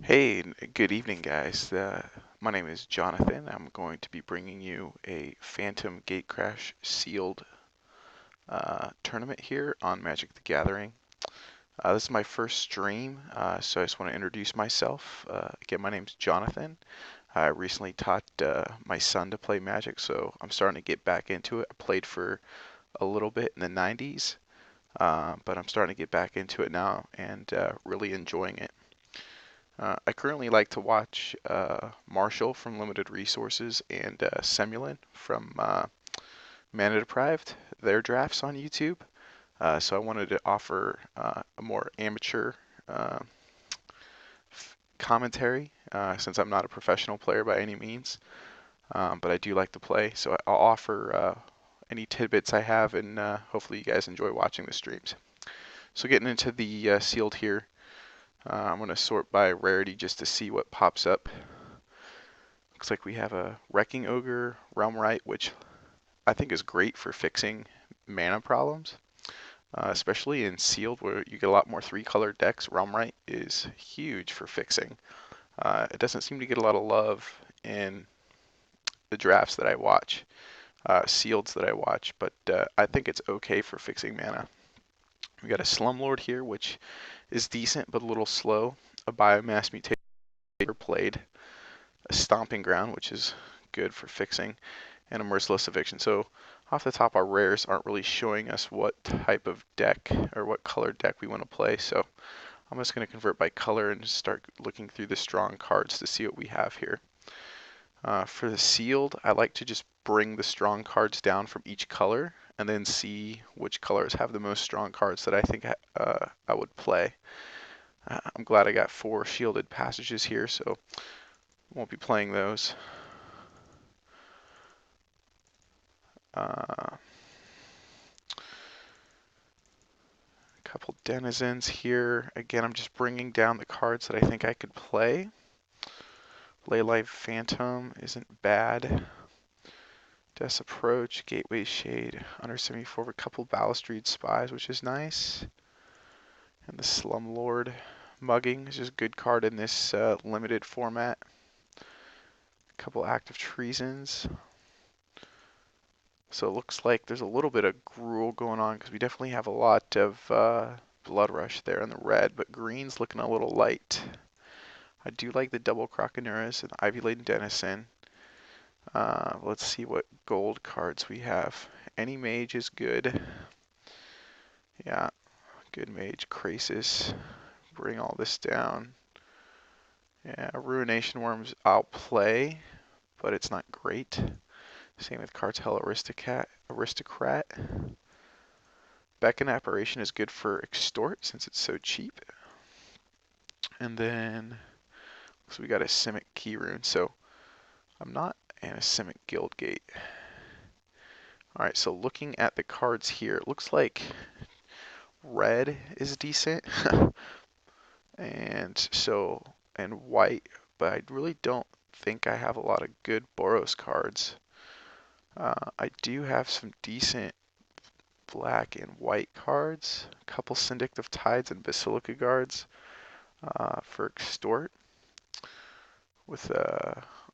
Hey, good evening, guys. My name is Jonathan. I'm going to be bringing you a Phantom Gatecrash sealed tournament here on Magic the Gathering. This is my first stream, so I just want to introduce myself. Again, my name is Jonathan. I recently taught my son to play Magic, so I'm starting to get back into it. I played for a little bit in the 90s, but I'm starting to get back into it now and really enjoying it. I currently like to watch Marshall from Limited Resources and Semulin from Mana Deprived, their drafts on YouTube. So I wanted to offer a more amateur uh, commentary since I'm not a professional player by any means, but I do like to play. So I'll offer any tidbits I have, and hopefully you guys enjoy watching the streams. So getting into the sealed here, I'm going to sort by rarity just to see what pops up. Looks like we have a Wrecking Ogre, Realmright, which I think is great for fixing mana problems, especially in Sealed where you get a lot more three-color decks. Realmright is huge for fixing. It doesn't seem to get a lot of love in the drafts that I watch, Sealeds that I watch, but I think it's okay for fixing mana. We got a Slumlord here, which is decent but a little slow. A Biomass Mutation played. A Stomping Ground, which is good for fixing, and a Merciless Eviction. So off the top, our rares aren't really showing us what type of deck or what color deck we want to play. So I'm just going to convert by color and start looking through the strong cards to see what we have here. For the sealed, I like to just bring the strong cards down from each color and then see which colors have the most strong cards that I think I would play. I'm glad I got 4 shielded passages here, so won't be playing those. Couple denizens here. Again, I'm just bringing down the cards that I think I could play. Leyline Phantom isn't bad. Death's Approach, Gateway Shade, under 74 with a couple Balustrade Spies, which is nice. And the Slumlord Mugging is just a good card in this limited format. A couple Active Treasons. So it looks like there's a little bit of Gruul going on because we definitely have a lot of Blood Rush there in the red, but green's looking a little light. I do like the double Croconuras and Ivy Laden Denizen. Let's see what gold cards we have. Any mage is good. Yeah, good mage. Krasis. Bring all this down. Yeah, Ruination Worms I'll play, but it's not great. Same with Cartel Aristocrat. Beckon Apparition is good for Extort since it's so cheap. And then, so we got a Simic Key Rune, so I'm not an a Simic Guildgate. Alright, so looking at the cards here, it looks like red is decent. and white, but I really don't think I have a lot of good Boros cards. I do have some decent black and white cards, a couple Syndictive Tides and Basilica Guards for Extort, with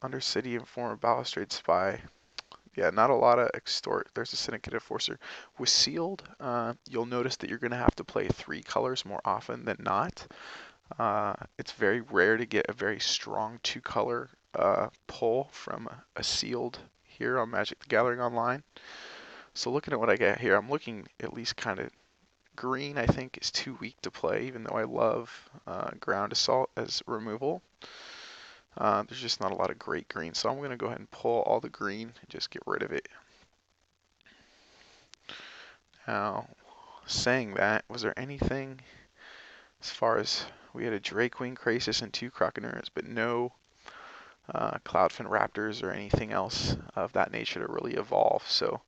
Undercity and former Balustrade Spy. Yeah, not a lot of Extort. There's a Syndicate Enforcer. With Sealed, you'll notice that you're going to have to play 3 colors more often than not. It's very rare to get a very strong 2-color pull from a Sealed here on Magic the Gathering Online. So looking at what I got here, I'm looking at least kind of green. I think is too weak to play, even though I love Ground Assault as removal. There's just not a lot of great green, so I'm going to go ahead and pull all the green and just get rid of it. Now, saying that, was there anything as far as we had a Drake-Wing Krasis and 2 Croconuras, but no Cloudfin Raptors or anything else of that nature to really evolve. So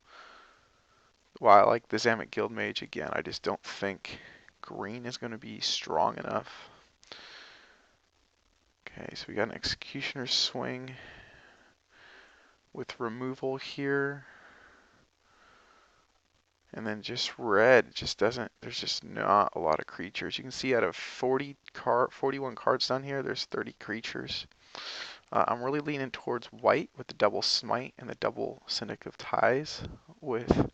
while I like the Zamet Guildmage again, I just don't think green is going to be strong enough. Okay, so we got an Executioner's Swing with removal here. And then just red just doesn't, there's just not a lot of creatures. You can see out of 41 cards down here, there's 30 creatures. I'm really leaning towards white with the double smite and the double Syndic of Ties with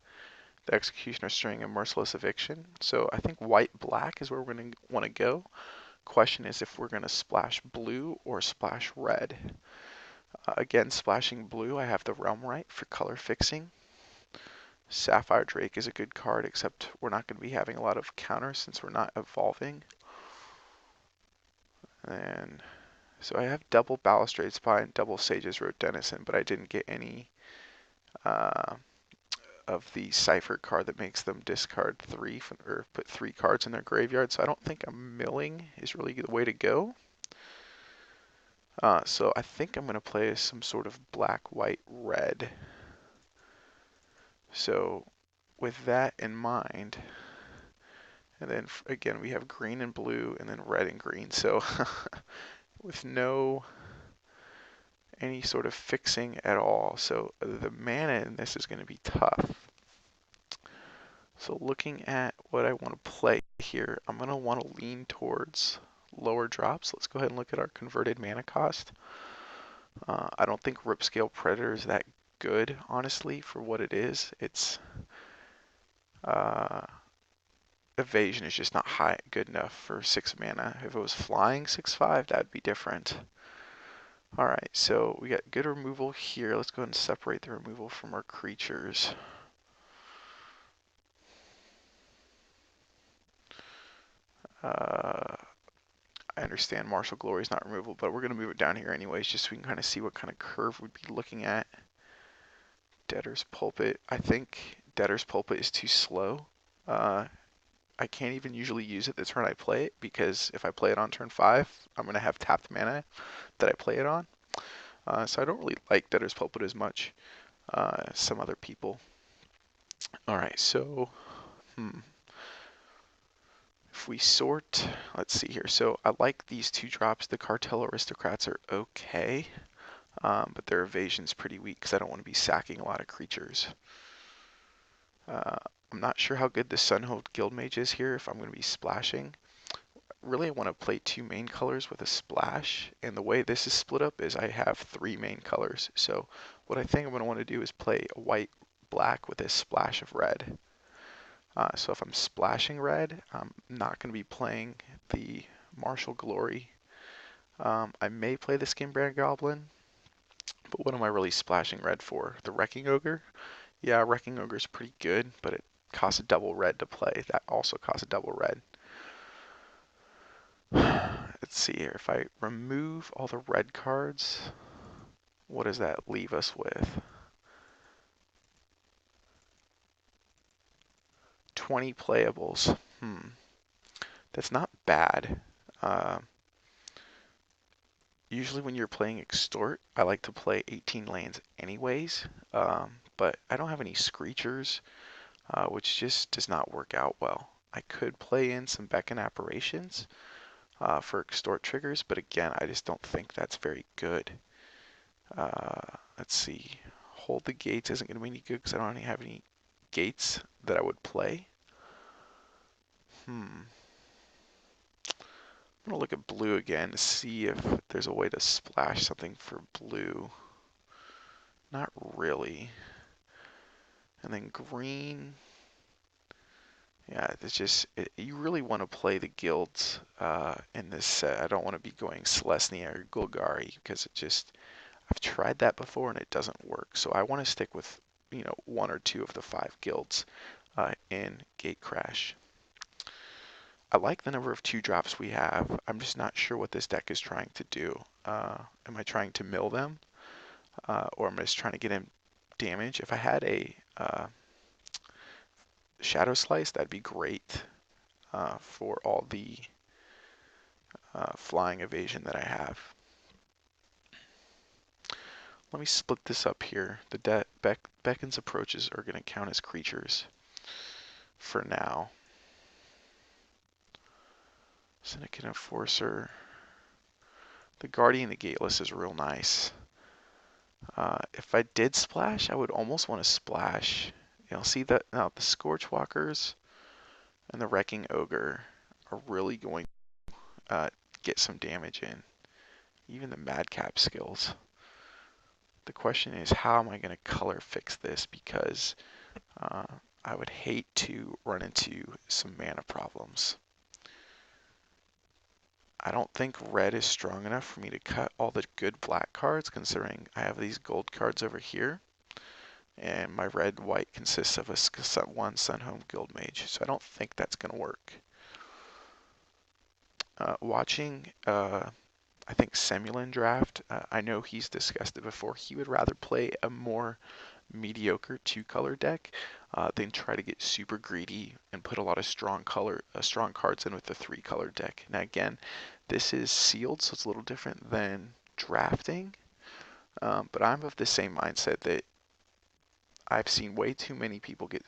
the Executioner String and Merciless Eviction. So I think white-black is where we're going to want to go. Question is if we're going to splash blue or splash red. Again, splashing blue, I have the Realm Right for color fixing. Sapphire Drake is a good card, except we're not going to be having a lot of counters since we're not evolving. And so I have double Balustrade Spine, double Sage's Road Denizen, but I didn't get any of the Cipher card that makes them discard 3 or put 3 cards in their graveyard. So I don't think a milling is really the way to go. So I think I'm going to play some sort of black, white, red. So with that in mind, and then again we have green and blue and then red and green. So with no any sort of fixing at all. So the mana in this is going to be tough. So looking at what I want to play here, I'm going to want to lean towards lower drops. Let's go ahead and look at our converted mana cost. I don't think Ripscale Predator is that good, honestly, for what it is. It's evasion is just not good enough for 6 mana. If it was flying 6/5, that would be different. Alright, so we got good removal here. Let's go ahead and separate the removal from our creatures. I understand Martial Glory is not removable, but we're going to move it down here anyways, just so we can kind of see what kind of curve we'd be looking at. Debtor's Pulpit. I think Debtor's Pulpit is too slow. I can't even usually use it the turn I play it, because if I play it on turn 5, I'm going to have tapped mana that I play it on. So I don't really like Debtor's Pulpit as much as some other people. Alright, so if we sort, let's see here. So I like these 2 drops. The Cartel Aristocrats are okay, but their evasion's pretty weak because I don't want to be sacking a lot of creatures. I'm not sure how good the Sunhold Guildmage is here if I'm going to be splashing. Really, I want to play 2 main colors with a splash, and the way this is split up is I have 3 main colors. So what I think I'm going to want to do is play a white-black with a splash of red. So if I'm splashing red, I'm not going to be playing the Martial Glory. I may play the Skinbrand Goblin, but what am I really splashing red for? The Wrecking Ogre? Yeah, Wrecking Ogre is pretty good, but it costs a double red to play. That also costs a double red. Let's see here. If I remove all the red cards, what does that leave us with? 20 playables. That's not bad. Usually when you're playing Extort, I like to play 18 lands anyways, but I don't have any Screechers, which just does not work out well. I could play in some Beckon Apparitions for Extort triggers, but again, I just don't think that's very good. Let's see. Hold the Gates isn't going to be any good because I don't have any gates that I would play. I'm going to look at blue again to see if there's a way to splash something for blue. Not really. And then green. Yeah, it's just, you really want to play the guilds in this set. I don't want to be going Selesnya or Golgari because it just, I've tried that before and it doesn't work. So I want to stick with, 1 or 2 of the 5 guilds in Gatecrash. I like the number of 2 drops we have. I'm just not sure what this deck is trying to do. Am I trying to mill them? Or am I just trying to get in damage? If I had a Shadow Slice, that'd be great for all the flying evasion that I have. Let me split this up here. The Beckon's approaches are going to count as creatures for now. Syndicate Enforcer. The Guardian the Gateless is real nice. If I did splash, I would almost want to splash You'll see that now the Scorchwalkers and the Wrecking Ogre are really going to get some damage in. Even the Madcap skills. The question is, how am I going to color fix this? Because I would hate to run into some mana problems. I don't think red is strong enough for me to cut all the good black cards, considering I have these gold cards over here. And my red-white consists of one Sunhome Guildmage, so I don't think that's going to work. Watching, I think, Semulin draft, I know he's discussed it before. He would rather play a more mediocre two-color deck than try to get super greedy and put a lot of strong cards in with the three-color deck. Now again, this is sealed, so it's a little different than drafting, but I'm of the same mindset that I've seen way too many people get,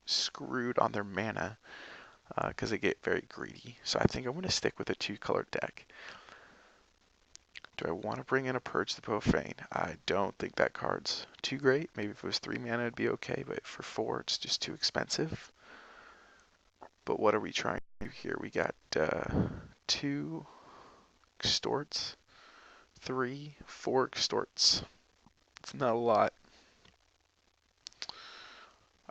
screwed on their mana because they get very greedy. So I think I'm going to stick with a two-color deck. Do I want to bring in a Purge the Profane? I don't think that card's too great. Maybe if it was 3 mana it'd be okay, but for 4 it's just too expensive. But what are we trying to do here? We got 2 extorts, 3, 4 extorts. It's not a lot.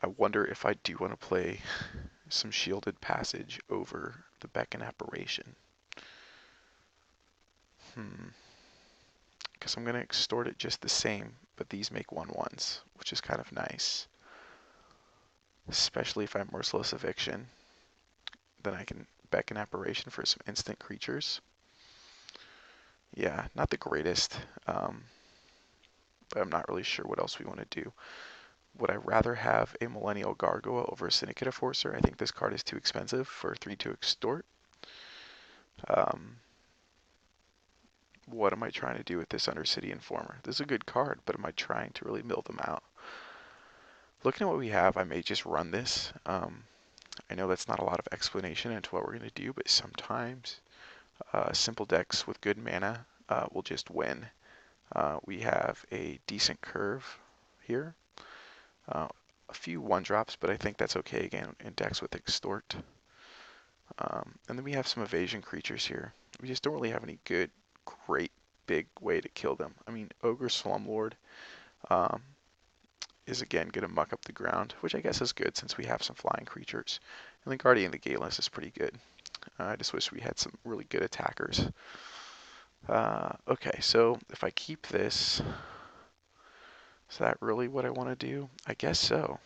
I wonder if I do want to play some Shielded Passage over the Beckon Apparition. Because I'm going to extort it just the same, but these make 1/1s, which is kind of nice. Especially if I have Merciless Eviction. Then I can Beckon Apparition for some instant creatures. Yeah, not the greatest, but I'm not really sure what else we want to do. Would I rather have a Millennial Gargoyle over a Syndicate Enforcer? I think this card is too expensive for 3/2 extort. What am I trying to do with this Undercity Informer? This is a good card, but am I trying to really mill them out? Looking at what we have, I may just run this. I know that's not a lot of explanation into what we're going to do, but sometimes simple decks with good mana will just win. We have a decent curve here. A few 1-drops, but I think that's okay again in decks with Extort. And then we have some evasion creatures here. We just don't really have any great big way to kill them. I mean, Ogre Slumlord is again going to muck up the ground, which I guess is good since we have some flying creatures. And the Guardian of the Gaelus is pretty good. I just wish we had some really good attackers. Okay, so if I keep this, is that really what I want to do? I guess so.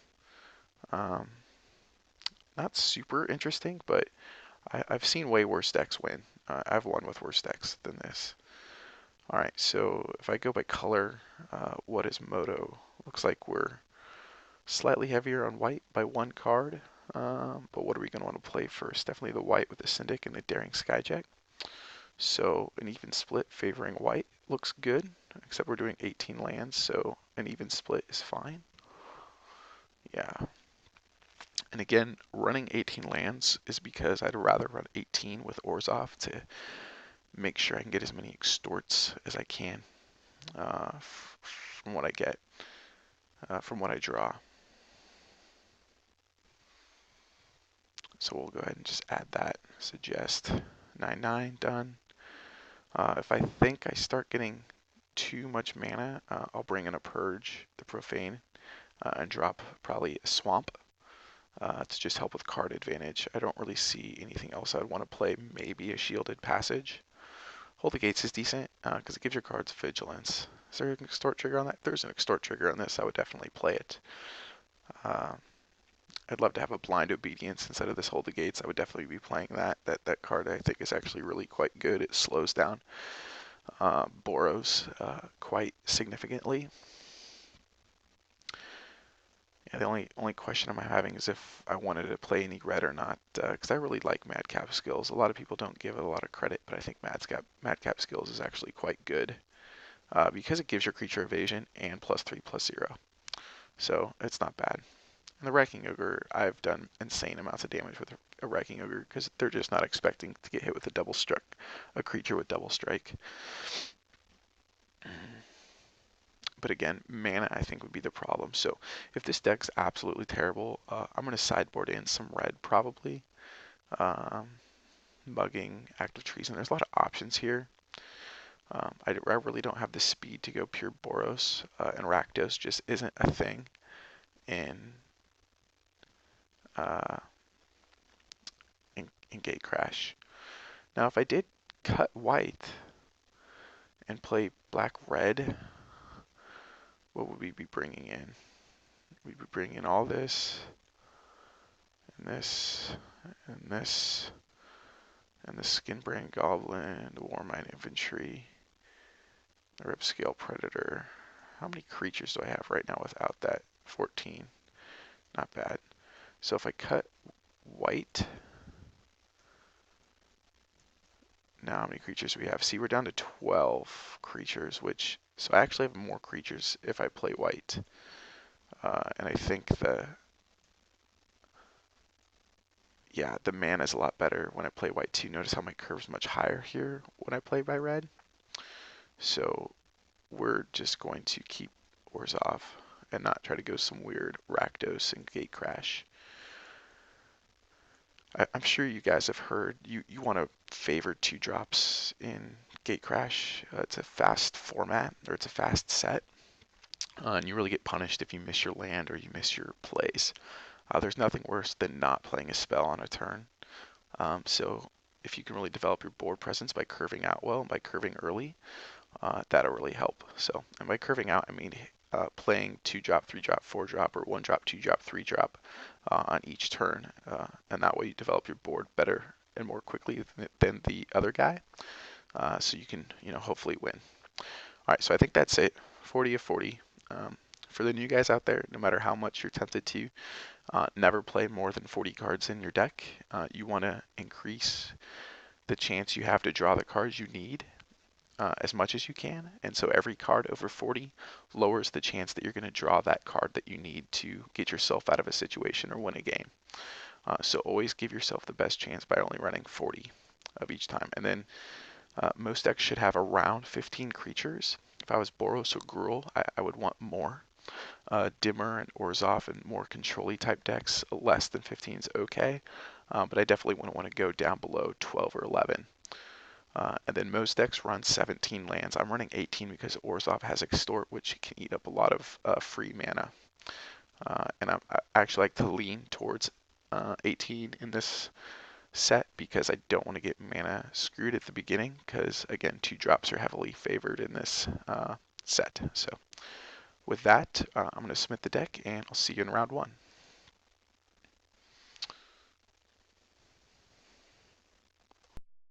Not super interesting, but I've seen way worse decks win. I've won with worse decks than this. Alright, so if I go by color, what is Moto? Looks like we're slightly heavier on white by 1 card. But what are we going to want to play first? Definitely the white with the Syndic and the Daring Skyjack. So an even split favoring white looks good, except we're doing 18 lands, so an even split is fine. Yeah. And again, running 18 lands is because I'd rather run 18 with Orzhov to make sure I can get as many extorts as I can from what I get, from what I draw. So we'll go ahead and just add that. Suggest 9/9, done. If I think I start getting too much mana, I'll bring in a Purge, the Profane, and drop probably a Swamp to just help with card advantage. I don't really see anything else I'd want to play. Maybe a Shielded Passage. Hold the Gates is decent because it gives your cards vigilance. Is there an extort trigger on that? If there's an extort trigger on this, I would definitely play it. I'd love to have a Blind Obedience instead of this Hold the Gates. I would definitely be playing that. That card I think is actually really quite good. It slows down Boros quite significantly. Yeah, the only question I'm having is if I wanted to play any red or not, because I really like Madcap skills. A lot of people don't give it a lot of credit, but I think Madcap skills is actually quite good because it gives your creature evasion and +3/+0. So it's not bad. And the Wrecking Ogre, I've done insane amounts of damage with a Wrecking Ogre because they're just not expecting to get hit with a creature with double strike. but again, mana I think would be the problem. So if this deck's absolutely terrible, I'm going to sideboard in some red probably. Mugging, Active Treason. There's a lot of options here. I really don't have the speed to go pure Boros, and Rakdos just isn't a thing in uh, in Gatecrash. Now, if I did cut white and play black-red, what would we be bringing in? We'd be bringing in all this, and this, and this, and the Skinbrand Goblin, the Warmind Infantry, the Ripscale Predator. How many creatures do I have right now without that? 14. Not bad. So if I cut white, now how many creatures do we have? See, we're down to 12 creatures, which, so I actually have more creatures if I play white. And I think the mana is a lot better when I play white too. Notice how my curve's much higher here when I play by red. So we're just going to keep Orzhov and not try to go some weird Rakdos and Gatecrash. I'm sure you guys have heard you want to favor 2-drops in Gatecrash. It's a fast format, or it's a fast set, and you really get punished if you miss your land or you miss your plays. There's nothing worse than not playing a spell on a turn. So if you can really develop your board presence by curving out well and by curving early, that'll really help. So, and by curving out, I mean playing 2-drop, 3-drop, 4-drop, or 1-drop, 2-drop, 3-drop on each turn, and that way you develop your board better and more quickly than the other guy, so you can, hopefully win. All right, so I think that's it. 40 of 40. For the new guys out there, no matter how much you're tempted to, never play more than 40 cards in your deck. You want to increase the chance you have to draw the cards you need as much as you can, and so every card over 40 lowers the chance that you're going to draw that card that you need to get yourself out of a situation or win a game. So always give yourself the best chance by only running 40 of each time. And then most decks should have around 15 creatures. If I was Boros or Gruul, I would want more. Dimmer and Orzhov and more control-y type decks, less than 15 is okay, but I definitely wouldn't want to go down below 12 or 11. And then most decks run 17 lands. I'm running 18 because Orzhov has Extort, which can eat up a lot of free mana. And I actually like to lean towards 18 in this set because I don't want to get mana screwed at the beginning because, again, 2-drops are heavily favored in this set. So with that, I'm going to submit the deck, and I'll see you in round 1.